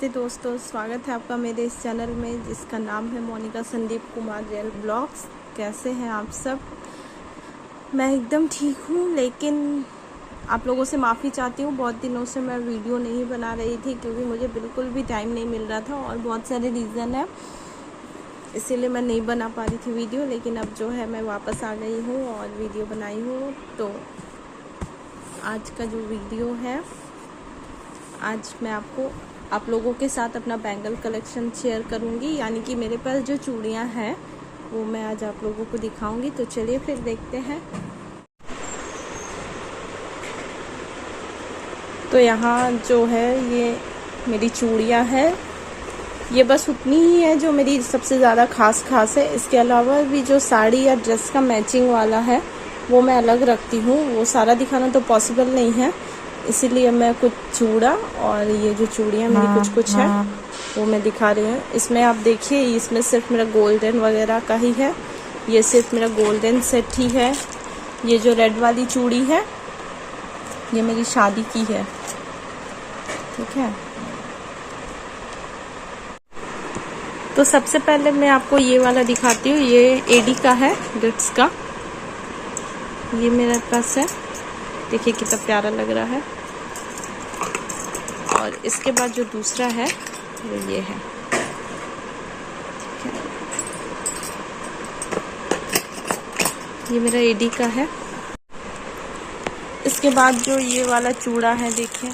नमस्ते दोस्तों, स्वागत है आपका मेरे इस चैनल में जिसका नाम है मोनिका संदीप कुमार रियल ब्लॉग्स। कैसे हैं आप सब? मैं एकदम ठीक हूँ, लेकिन आप लोगों से माफ़ी चाहती हूँ। बहुत दिनों से मैं वीडियो नहीं बना रही थी क्योंकि मुझे बिल्कुल भी टाइम नहीं मिल रहा था और बहुत सारे रीज़न है, इसीलिए मैं नहीं बना पा रही थी वीडियो। लेकिन अब जो है मैं वापस आ गई हूँ और वीडियो बनाई हूँ। तो आज का जो वीडियो है, आज मैं आप लोगों के साथ अपना बैंगल कलेक्शन शेयर करूंगी, यानी कि मेरे पास जो चूड़ियां हैं वो मैं आज आप लोगों को दिखाऊंगी। तो चलिए फिर देखते हैं। तो यहाँ जो है ये मेरी चूड़ियां हैं, ये बस उतनी ही है जो मेरी सबसे ज़्यादा खास है। इसके अलावा भी जो साड़ी या ड्रेस का मैचिंग वाला है वो मैं अलग रखती हूँ। वो सारा दिखाना तो पॉसिबल नहीं है, इसीलिए मैं कुछ चूड़ा और ये जो चूड़ियाँ मेरी कुछ है वो मैं दिखा रही हूँ। इसमें आप देखिए, इसमें सिर्फ मेरा गोल्डन वगैरह का ही है। ये सिर्फ मेरा गोल्डन सेट ही है। ये जो रेड वाली चूड़ी है ये मेरी शादी की है, ठीक है। तो सबसे पहले मैं आपको ये वाला दिखाती हूँ। ये एडी का है, गिफ्ट्स का। ये मेरे पास है, देखिए कितना प्यारा लग रहा है। और इसके बाद जो दूसरा है वो ये है, ठीक है। ये मेरा एडी का है। इसके बाद जो ये वाला चूड़ा है, देखिए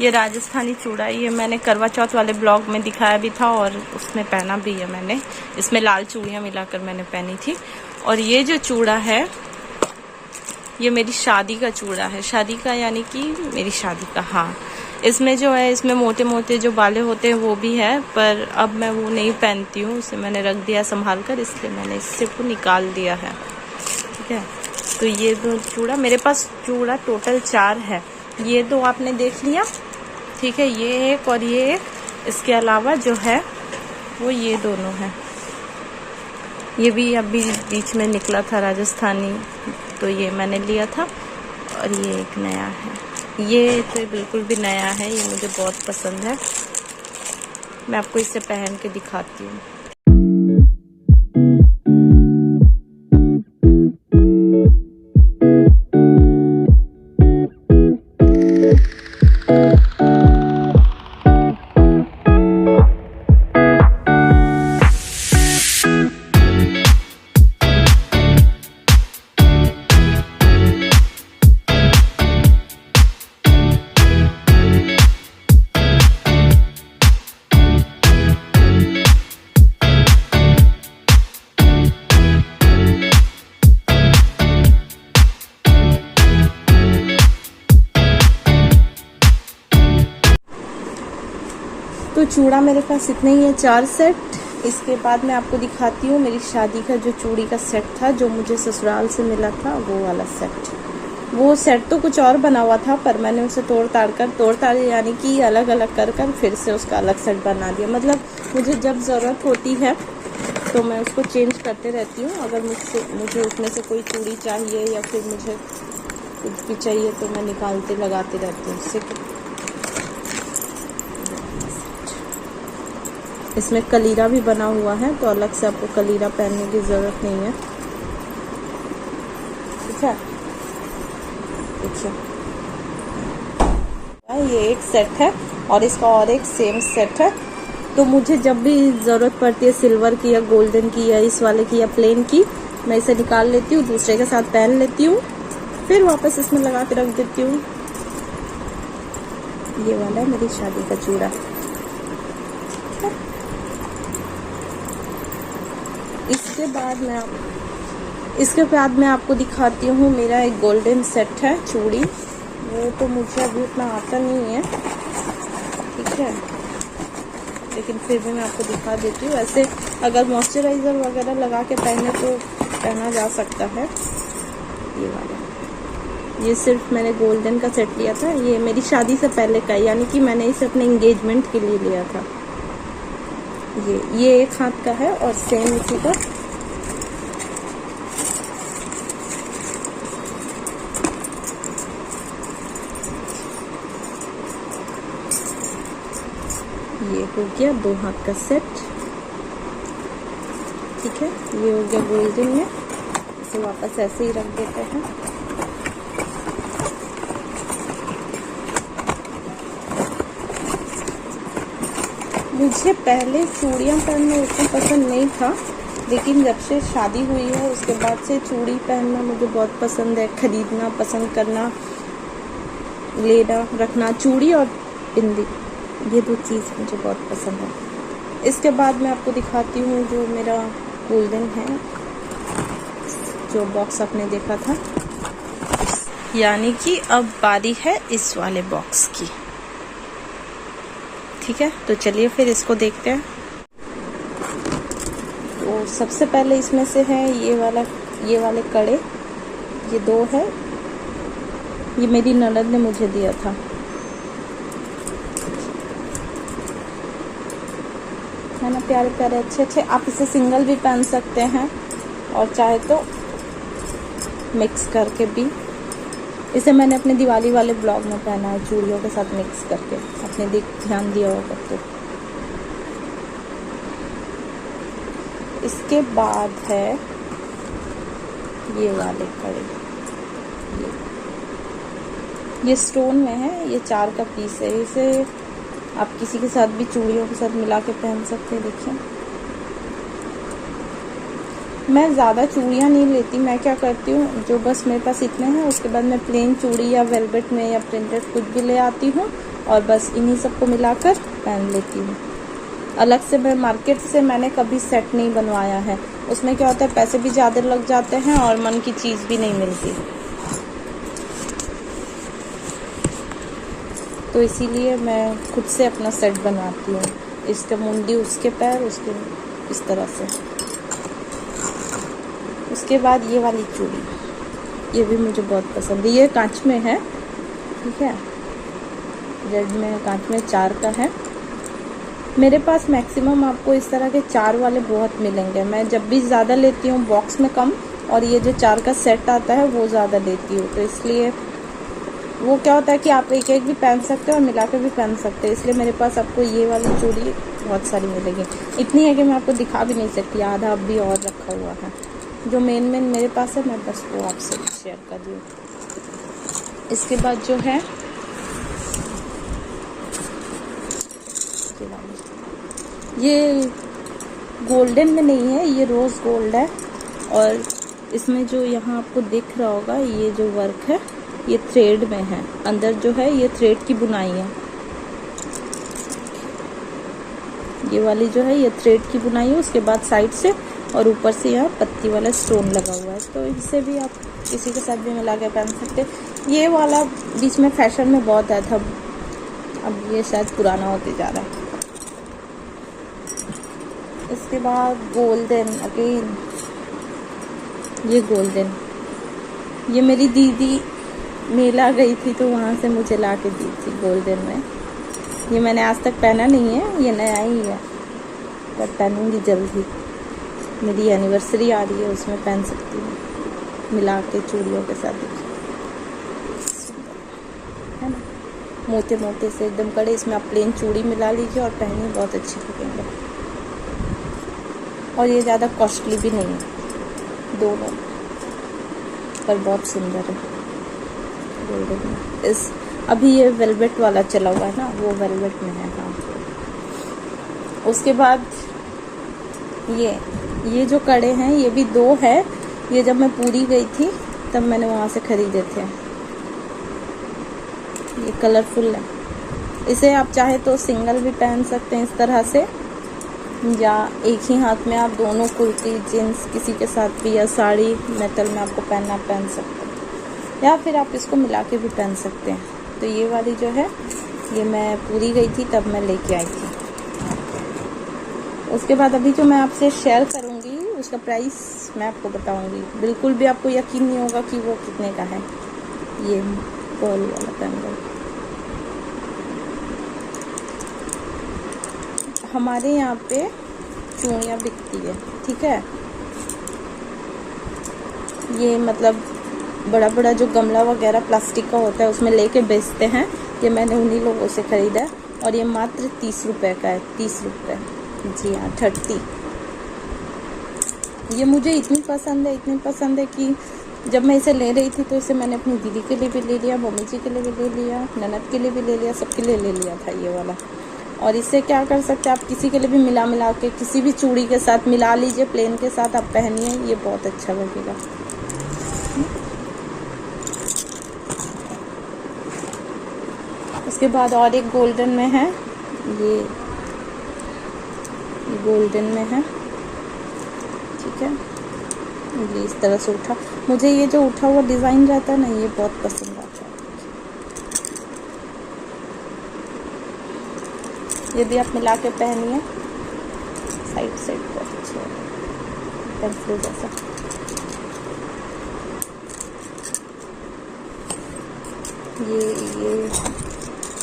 ये राजस्थानी चूड़ा है। ये मैंने करवा चौथ वाले ब्लॉग में दिखाया भी था और उसमें पहना भी है मैंने। इसमें लाल चूड़ियाँ मिलाकर मैंने पहनी थी। और ये जो चूड़ा है ये मेरी शादी का चूड़ा है। शादी का यानी कि मेरी शादी का, हाँ। इसमें जो है, इसमें मोटे मोटे जो बाले होते हैं वो भी है, पर अब मैं वो नहीं पहनती हूँ। उसे मैंने रख दिया संभाल कर, इसलिए मैंने इससे को निकाल दिया है, ठीक है। तो ये दो चूड़ा मेरे पास, चूड़ा टोटल 4 है। ये दो आपने देख लिया, ठीक है। ये एक और ये एक। इसके अलावा जो है वो ये दोनों हैं। ये भी अभी बीच में निकला था राजस्थानी, तो ये मैंने लिया था। और ये एक नया है, ये तो बिल्कुल भी नया है, ये मुझे बहुत पसंद है। मैं आपको इसे पहन के दिखाती हूँ। तो चूड़ा मेरे पास इतने ही है, 4 सेट। इसके बाद मैं आपको दिखाती हूँ मेरी शादी का जो चूड़ी का सेट था, जो मुझे ससुराल से मिला था, वो वाला सेट। वो सेट तो कुछ और बना हुआ था, पर मैंने उसे तोड़ ताड़ यानी कि अलग अलग कर फिर से उसका अलग सेट बना दिया। मतलब मुझे जब ज़रूरत होती है तो मैं उसको चेंज करते रहती हूँ। अगर मुझे उसमें से कोई चूड़ी चाहिए या फिर मुझे कुछ भी चाहिए तो मैं निकालते लगाते रहती हूँ उससे। इसमें कलीरा भी बना हुआ है, तो अलग से आपको कलीरा पहनने की ज़रूरत नहीं है, ठीक है। देखिए ये एक सेट है और इसका और एक सेम सेट है। तो मुझे जब भी ज़रूरत पड़ती है सिल्वर की या गोल्डन की या इस वाले की या प्लेन की, मैं इसे निकाल लेती हूँ, दूसरे के साथ पहन लेती हूँ, फिर वापस इसमें लगा के रख देती हूँ। ये वाला है मेरी शादी का चूड़ा। इसके बाद मैं आपको दिखाती हूँ मेरा एक गोल्डन सेट है चूड़ी। वो तो मुझे अभी उतना आता नहीं है, ठीक है, लेकिन फिर भी मैं आपको दिखा देती हूँ। ऐसे अगर मॉइस्चराइज़र वगैरह लगा के पहने तो पहना जा सकता है। ये वाला, ये सिर्फ मैंने गोल्डन का सेट लिया था। ये मेरी शादी से पहले का, यानी कि मैंने इसे अपने एंगेजमेंट के लिए लिया था। ये एक हाथ का है और सेम इसी का ये ये हो गया 2 हाथ का सेट। ठीक है, ये हो गया गोल्डन में। इसे वापस ऐसे ही रख देते हैं। मुझे पहले चूड़ियाँ पहनना उतना पसंद नहीं था, लेकिन जब से शादी हुई है उसके बाद से चूड़ी पहनना मुझे बहुत पसंद है। खरीदना पसंद करना, लेना रखना, चूड़ी और बिंदी, ये 2 चीज़ मुझे बहुत पसंद है। इसके बाद मैं आपको दिखाती हूँ जो मेरा गोल्डन है, जो बॉक्स आपने देखा था, यानी कि अब बारी है इस वाले बॉक्स की। ठीक है, तो चलिए फिर इसको देखते हैं। तो सबसे पहले इसमें से है ये वाले कड़े, ये 2 है। ये मेरी ननद ने मुझे दिया था। है ना, प्यारे प्यारे अच्छे अच्छे। आप इसे सिंगल भी पहन सकते हैं और चाहे तो मिक्स करके भी। इसे मैंने अपने दिवाली वाले ब्लॉग में पहना है, चूड़ियों के साथ मिक्स करके। आपने ध्यान दिया होगा तो। इसके बाद है ये वाले कड़े, ये स्टोन में है, ये 4 का पीस है। इसे आप किसी के साथ भी चूड़ियों के साथ मिला के पहन सकते हैं। देखिए, मैं ज़्यादा चूड़ियाँ नहीं लेती। मैं क्या करती हूँ, जो बस मेरे पास इतने हैं, उसके बाद मैं प्लेन चूड़ी या वेलवेट में या प्रिंटेड कुछ भी ले आती हूँ और बस इन्हीं सबको मिलाकर पहन लेती हूँ। अलग से मैं मार्केट से मैंने कभी सेट नहीं बनवाया है। उसमें क्या होता है, पैसे भी ज़्यादा लग जाते हैं और मन की चीज़ भी नहीं मिलती। तो इसीलिए मैं खुद से अपना सेट बनाती हूँ। इसका मुंडी, उसके पैर, उसके इस तरह से। उसके बाद ये वाली चूड़ी, ये भी मुझे बहुत पसंद है। ये कांच में है, ठीक है, रेड में कांच में 4 का है। मेरे पास मैक्सिमम आपको इस तरह के 4 वाले बहुत मिलेंगे। मैं जब भी ज़्यादा लेती हूँ बॉक्स में कम, और ये जो 4 का सेट आता है वो ज़्यादा लेती हूँ। तो इसलिए वो क्या होता है कि आप एक एक भी पहन सकते हैं और मिला कर भी पहन सकते हैं। इसलिए मेरे पास आपको ये वाली चूड़ी बहुत सारी मिलेगी। इतनी है कि मैं आपको दिखा भी नहीं सकती, आधा अब भी और रखा हुआ है। जो मेन मेरे पास है, मैं बस वो आपसे शेयर कर दूँ। इसके बाद जो है ये गोल्डन में नहीं है, ये रोज़ गोल्ड है। और इसमें जो यहाँ आपको दिख रहा होगा, ये जो वर्क है ये थ्रेड में है। अंदर जो है ये थ्रेड की बुनाई है। ये वाली जो है ये थ्रेड की बुनाई है। उसके बाद साइड से और ऊपर से यहाँ पत्ती वाला स्टोन लगा हुआ है। तो इसे भी आप किसी के साथ भी मिला के पहन सकते हैं। ये वाला बीच में फैशन में बहुत आया था, अब ये शायद पुराना होते जा रहा है। इसके बाद गोल्डन अगेन, ये गोल्डन, ये मेरी दीदी मेला गई थी तो वहाँ से मुझे ला के दी थी गोल्डन में। ये मैंने आज तक पहना नहीं है, ये नया ही है, पर पहनूंगी जल्दी। मेरी एनिवर्सरी आ रही है, उसमें पहन सकती हूँ मिला के चूड़ियों के साथ। देखिए है ना, मोटे मोटे से एकदम कड़े। इसमें आप प्लेन चूड़ी मिला लीजिए और पहनिए, बहुत अच्छी लगेंगे। और ये ज़्यादा कॉस्टली भी नहीं है, दोनों पर बहुत सुंदर है। गोल्डन में इस अभी ये वेलवेट वाला चला हुआ है ना, वो वेलवेट में है। हाँ, उसके बाद ये जो कड़े हैं ये भी 2 है। ये जब मैं पूरी गई थी तब मैंने वहाँ से खरीदे थे। ये कलरफुल है। इसे आप चाहे तो सिंगल भी पहन सकते हैं इस तरह से, या एक ही हाथ में आप दोनों कुर्ती जीन्स किसी के साथ भी, या साड़ी मेटल में आपको पहन सकते हैं, या फिर आप इसको मिला के भी पहन सकते हैं। तो ये वाली जो है ये मैं पूरी गई थी तब मैं लेके आई थी। उसके बाद अभी जो मैं आपसे शेयर करूँगी उसका प्राइस मैं आपको बताऊँगी। बिल्कुल भी आपको यकीन नहीं होगा कि वो कितने का है। ये पर्ल वाला बैंगल हमारे यहाँ पे चूड़ियाँ बिकती है, ठीक है। ये मतलब बड़ा बड़ा जो गमला वगैरह प्लास्टिक का होता है उसमें लेके बेचते हैं। ये मैंने उन्हीं लोगों से ख़रीदा है। और ये मात्र 30 रुपये का है, 30 रुपये। जी हाँ, 30। ये मुझे इतनी पसंद है कि जब मैं इसे ले रही थी तो इसे मैंने अपनी दीदी के लिए भी ले लिया, मम्मी जी के लिए भी ले लिया, ननद के लिए भी ले लिया, सबके लिए ले लिया था ये वाला। और इससे क्या कर सकते हैं आप, किसी के लिए भी मिला के किसी भी चूड़ी के साथ मिला लीजिए, प्लेन के साथ आप पहनिए, ये बहुत अच्छा लगेगा। उसके बाद और एक गोल्डन में है, ये गोल्डन में है, ठीक है। ये इस तरह से उठा, मुझे ये जो उठा हुआ डिज़ाइन रहता है ना, ये बहुत पसंद आता है। ये भी आप मिला के पहनिए, साइड पर अच्छा पेंसिल जैसा।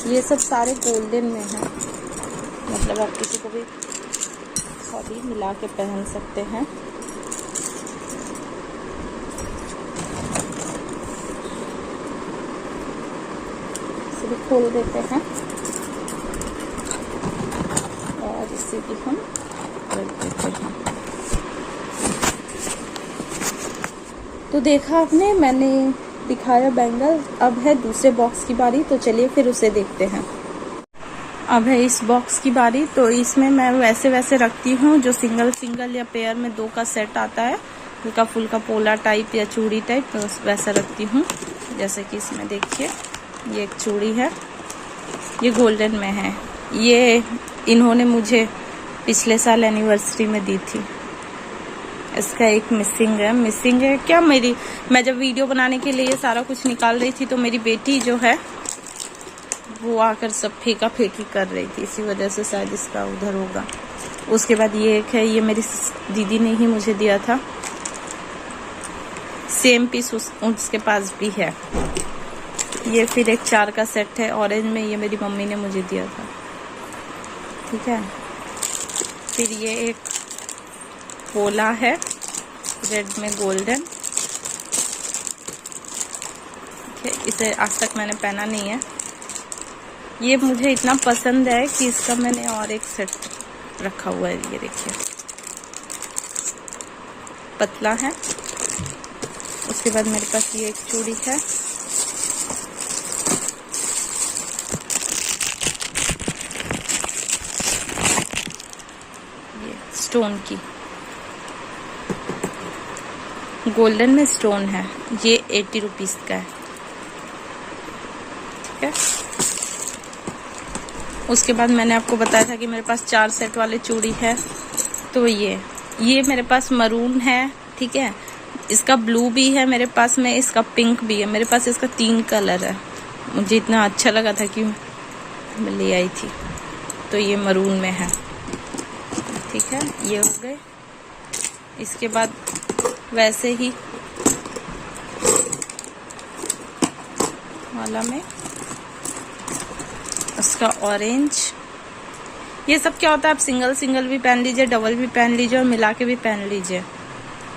ये सब सारे गोल्डन में है, मतलब आप किसी को भी सभी मिला के पहन सकते हैं। इसे भी खोल देते हैं और इसे भी हम रख देते हैं। तो देखा आपने, मैंने दिखाया बैंगल। अब है दूसरे बॉक्स की बारी, तो चलिए फिर उसे देखते हैं। अब है इस बॉक्स की बारी। तो इसमें मैं वैसे रखती हूँ जो सिंगल या पेयर में 2 का सेट आता है, हल्का फुल्का पोला टाइप या चूड़ी टाइप, तो वैसा रखती हूँ। जैसे कि इसमें देखिए, ये एक चूड़ी है, ये गोल्डन में है। ये इन्होंने मुझे पिछले साल एनिवर्सरी में दी थी। इसका एक मिसिंग है क्या, मैं जब वीडियो बनाने के लिए सारा कुछ निकाल रही थी तो मेरी बेटी जो है वो आकर सब फेंका फेंकी कर रही थी, इसी वजह से शायद इसका उधर होगा। उसके बाद ये एक है, ये मेरी दीदी ने ही मुझे दिया था, सेम पीस उसके पास भी है। ये फिर एक 4 का सेट है ऑरेंज में, ये मेरी मम्मी ने मुझे दिया था, ठीक है। फिर ये एक पोला है रेड में गोल्डन, ठीक है। इसे आज तक मैंने पहना नहीं है। ये मुझे इतना पसंद है कि इसका मैंने और एक सेट रखा हुआ है, ये देखिए पतला है। उसके बाद मेरे पास ये एक चूड़ी है, ये स्टोन की, गोल्डन में स्टोन है, ये 80 रुपीज का है, ठीक है। उसके बाद मैंने आपको बताया था कि मेरे पास 4 सेट वाले चूड़ी है, तो ये मेरे पास मरून है, ठीक है। इसका ब्लू भी है मेरे पास में, इसका पिंक भी है मेरे पास, इसका 3 कलर है। मुझे इतना अच्छा लगा था कि मैं ले आई थी। तो ये मरून में है, ठीक है। ये हो गए। इसके बाद वैसे ही वाला में उसका ऑरेंज। ये सब क्या होता है, आप सिंगल भी पहन लीजिए, डबल भी पहन लीजिए और मिला के भी पहन लीजिए,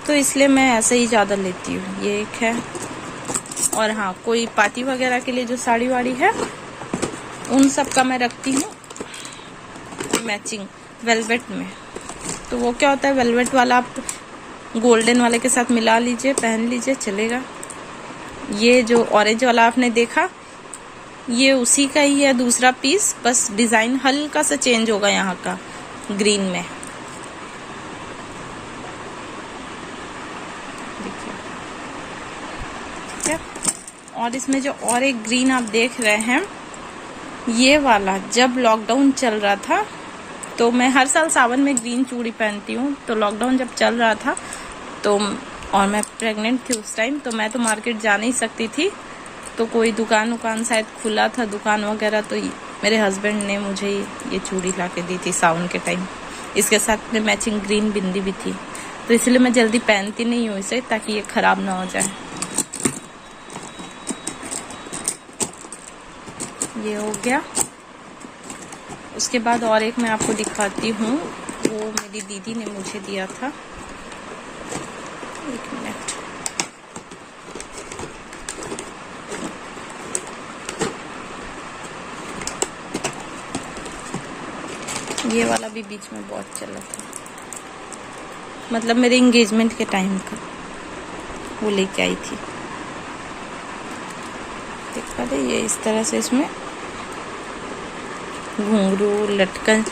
तो इसलिए मैं ऐसे ही ज़्यादा लेती हूँ। ये एक है। और हाँ, कोई पार्टी वगैरह के लिए जो साड़ी वाड़ी है उन सब का मैं रखती हूँ मैचिंग वेलवेट में। तो वो क्या होता है, वेलवेट वाला आप गोल्डन वाले के साथ मिला लीजिए, पहन लीजिए, चलेगा। ये जो ऑरेंज वाला आपने देखा, ये उसी का ही है दूसरा पीस, बस डिजाइन हल्का सा चेंज होगा यहाँ का ग्रीन में, देखिए, ठीक है। और इसमें जो और एक ग्रीन आप देख रहे हैं, ये वाला जब लॉकडाउन चल रहा था, तो मैं हर साल सावन में ग्रीन चूड़ी पहनती हूँ। तो लॉकडाउन जब चल रहा था तो, और मैं प्रेग्नेंट थी उस टाइम, तो मैं तो मार्केट जा नहीं सकती थी, तो कोई दुकान शायद खुला था, दुकान वगैरह, तो मेरे हस्बैंड ने मुझे ये चूड़ी ला के दी थी सावन के टाइम। इसके साथ में मैचिंग ग्रीन बिंदी भी थी, तो इसलिए मैं जल्दी पहनती नहीं हूँ इसे, ताकि ये खराब ना हो जाए। ये हो गया। उसके बाद और एक मैं आपको दिखाती हूँ, वो मेरी दीदी ने मुझे दिया था। एक मिनट, ये वाला भी बीच में बहुत चला था, मतलब मेरे एंगेजमेंट के टाइम का, वो लेके आई थी। देख पा रहे, ये इस तरह से इसमें घुंघरू लटकन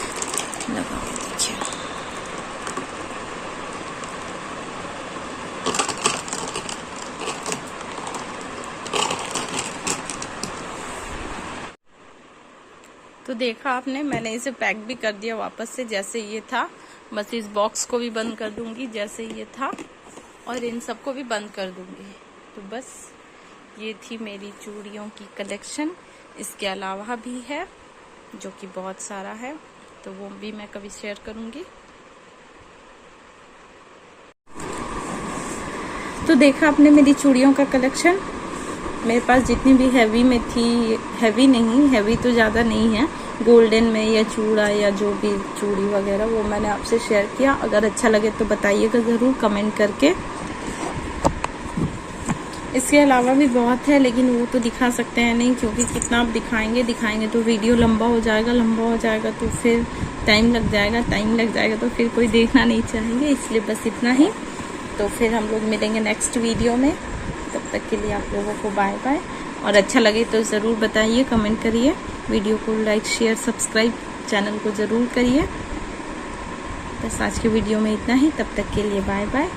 लगा हुआ, देखिए। तो देखा आपने, मैंने इसे पैक भी कर दिया वापस से जैसे ये था। बस इस बॉक्स को भी बंद कर दूंगी जैसे ये था, और इन सबको भी बंद कर दूंगी। तो बस ये थी मेरी चूड़ियों की कलेक्शन। इसके अलावा भी है जो कि बहुत सारा है, तो वो भी मैं कभी शेयर करूंगी। तो देखा आपने मेरी चूड़ियों का कलेक्शन। मेरे पास जितनी भी हैवी में थी, हैवी नहीं, हैवी तो ज़्यादा नहीं है, गोल्डन में या चूड़ा या जो भी चूड़ी वगैरह, वो मैंने आपसे शेयर किया। अगर अच्छा लगे तो बताइएगा ज़रूर कमेंट करके। इसके अलावा भी बहुत है, लेकिन वो तो दिखा सकते हैं नहीं, क्योंकि कितना आप दिखाएंगे तो वीडियो लंबा हो जाएगा तो फिर टाइम लग जाएगा तो फिर कोई देखना नहीं चाहेंगे, इसलिए बस इतना ही। तो फिर हम लोग मिलेंगे नेक्स्ट वीडियो में। तब तक के लिए आप लोगों को बाय बाय, और अच्छा लगे तो ज़रूर बताइए, कमेंट करिए, वीडियो को लाइक शेयर सब्सक्राइब चैनल को ज़रूर करिए। बस आज के वीडियो में इतना ही, तब तक के लिए बाय बाय।